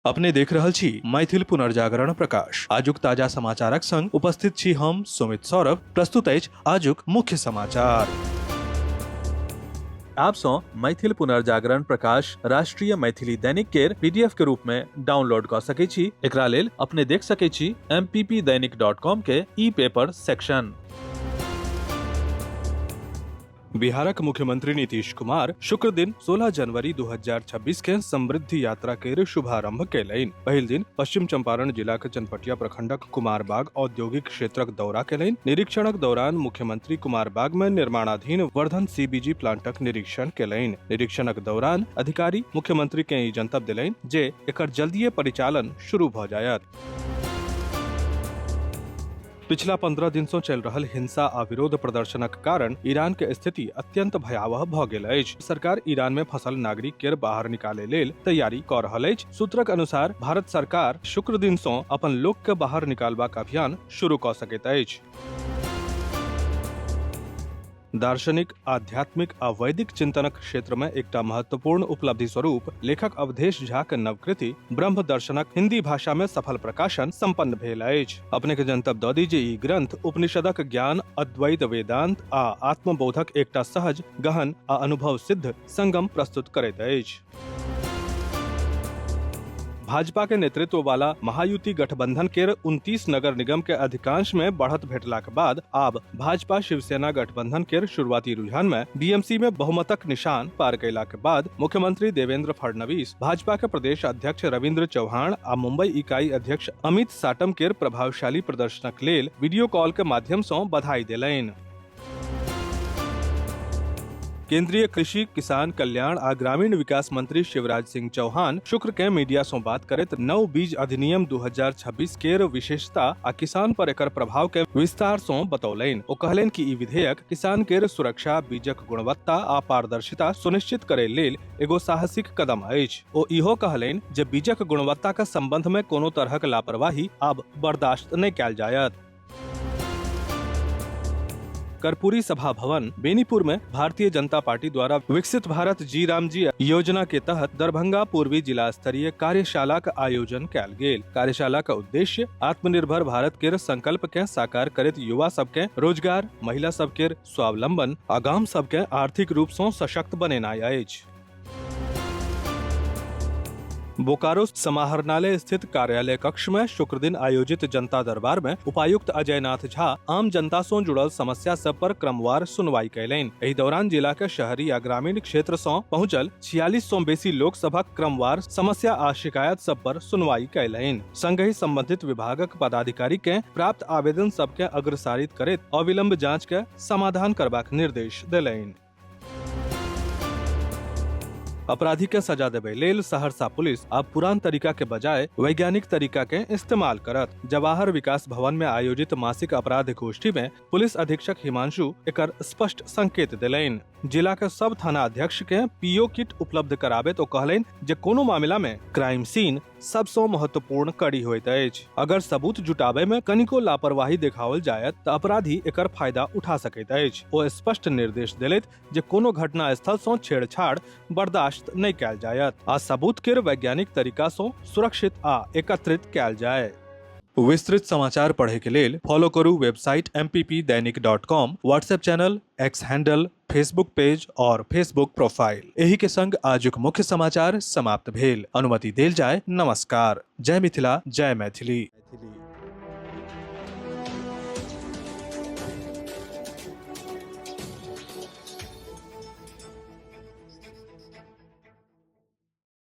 अपने देख रहल छी मैथिल पुनर्जागरण प्रकाश। आजुक ताजा समाचारक संग उपस्थित छी हम सुमित सौरभ। प्रस्तुत अछि आजुक मुख्य समाचार। आप सो मैथिल पुनर्जागरण प्रकाश राष्ट्रीय मैथिली दैनिक केर पीडीएफ के रूप में डाउनलोड कर सकै छी। एकरा लेल अपने देख सकै छी mppdainik.com के ई पेपर सेक्शन। बिहारक मुख्यमंत्री नीतीश कुमार शुक्र दिन 16 जनवरी 2026 के समृद्धि यात्रा के शुभारंभ केलनि। पहिल दिन पश्चिम चंपारण जिलाक चनपटिया प्रखंडक कुमारबाग औद्योगिक क्षेत्रक दौरा केलनि। निरीक्षणक दौरान मुख्यमंत्री कुमारबाग में निर्माणाधीन वर्धन सीबीजी प्लांटक निरीक्षण केलनि। निरीक्षणक दौरान अधिकारी मुख्यमंत्री के ई जनतब दिलनि जे एकर जल्दीए परिचालन शुरू भ जायत। पिछला 15 दिन से चल रहल हिंसा आ विरोध प्रदर्शनक कारण ईरान के स्थिति अत्यंत भयावह भ गेल अछि। सरकार ईरान में फंसल नागरिक के बाहर निकाले लेल तैयारी क रहल अछि। सूत्रक अनुसार भारत सरकार शुक्र दिन से अपन लोक के बाहर निकालबाक अभियान शुरू क सकैत अछि। दार्शनिक, आध्यात्मिक आ वैदिक चिंतनक क्षेत्र में एकटा महत्वपूर्ण उपलब्धि स्वरूप लेखक अवधेश झा के नवकृति ब्रह्म दर्शनक हिंदी भाषा में सफल प्रकाशन संपन्न भेल अछि। अपने के जनतब द दी जे ई ग्रंथ उपनिषदक ज्ञान, अद्वैत वेदांत आ आत्मबोधक एकटा सहज, गहन आ अनुभव सिद्ध संगम प्रस्तुत करैत अछि। भाजपा के नेतृत्व वाला महायुति गठबंधन केर 29 नगर निगम के अधिकांश में बढ़त भेटला के बाद आब भाजपा शिवसेना गठबंधन केर शुरुआती रुझान में बीएमसी में बहुमतक निशान पार कैला के बाद मुख्यमंत्री देवेंद्र फडणवीस, भाजपा के प्रदेश अध्यक्ष रविंद्र चौहान आ मुंबई इकाई अध्यक्ष अमित साटम केर प्रभावशाली प्रदर्शनक लेल वीडियो कॉल के माध्यम से बधाई देलनि। केंद्रीय कृषि, किसान कल्याण आ ग्रामीण विकास मंत्री शिवराज सिंह चौहान शुक्र के मीडिया से बात करैत नव बीज अधिनियम 2026 केर विशेषता आ किसान पर एकर प्रभाव के विस्तार से बतौलनि। ओ कहलनि कि ई विधेयक किसान केर सुरक्षा, बीजक गुणवत्ता आ पारदर्शिता सुनिश्चित करे लेल एगो साहसिक कदम अछि। ओ इहो कहलनि जे बीजक गुणवत्ता के संबंध में कोनो तरहक लापरवाही आब बर्दाश्त नहि कयल जायत। कर्पूरी सभा भवन बेनीपुर में भारतीय जनता पार्टी द्वारा विकसित भारत जी राम जी योजना के तहत दरभंगा पूर्वी जिला स्तरीय कार्यशाला का आयोजन कयल गेल। कार्यशाला का उद्देश्य आत्मनिर्भर भारत के संकल्प के साकार करैत युवा सबके रोजगार, महिला सबके स्वावलंबन आ गाम सबके आर्थिक रूप से सशक्त बनेनाइ अछि। बोकारो समाहरणालय स्थित कार्यालय कक्ष में शुक्र दिन आयोजित जनता दरबार में उपायुक्त अजय नाथ झा आम जनता से जुड़ल समस्या सब पर क्रमवार सुनवाई कैलनि। एहि दौरान जिला के शहरी आ ग्रामीण क्षेत्र से पहुंचल 46 से बेसी लोक सभक क्रमवार समस्या आ शिकायत सब पर सुनवाई कैलनि। संगहि संबंधित विभागक पदाधिकारी के प्राप्त आवेदन सब के अग्रसारित करैत अविलंब जांच के समाधान करबाक निर्देश देलनि। अपराधी के सजा देबे लेल सहरसा पुलिस अब पुरान तरीका के बजाय वैज्ञानिक तरीका के इस्तेमाल करत। जवाहर विकास भवन में आयोजित मासिक अपराध गोष्ठी में पुलिस अधीक्षक हिमांशु एकर स्पष्ट संकेत दिलैन। जिला के सब थाना अध्यक्ष के पीओ किट उपलब्ध कराबे तो कहलैन जे कोनो मामला में क्राइम सीन सबसे महत्वपूर्ण कड़ी होइत अछि। अगर सबूत जुटाबे में कनिको लापरवाही देखाओल जायत त अपराधी एकर फायदा उठा सकैत अछि। ओ स्पष्ट निर्देश देलैथ जे कोनो घटना स्थल से छेड़छाड़ बर्दाश्त नहीं कयल जायत आ सबूत के वैज्ञानिक तरीका से सुरक्षित आ एकत्रित कयल जाय। विस्तृत समाचार पढ़े के लेल फॉलो करू website mppdainik.com, WhatsApp channel, x handle, Facebook page और फेसबुक प्रोफाइल। एही के संग आजुक मुख्य समाचार समाप्त भेल। अनुमति देल जाय। नमस्कार। जय मिथिला, जय मैथिली।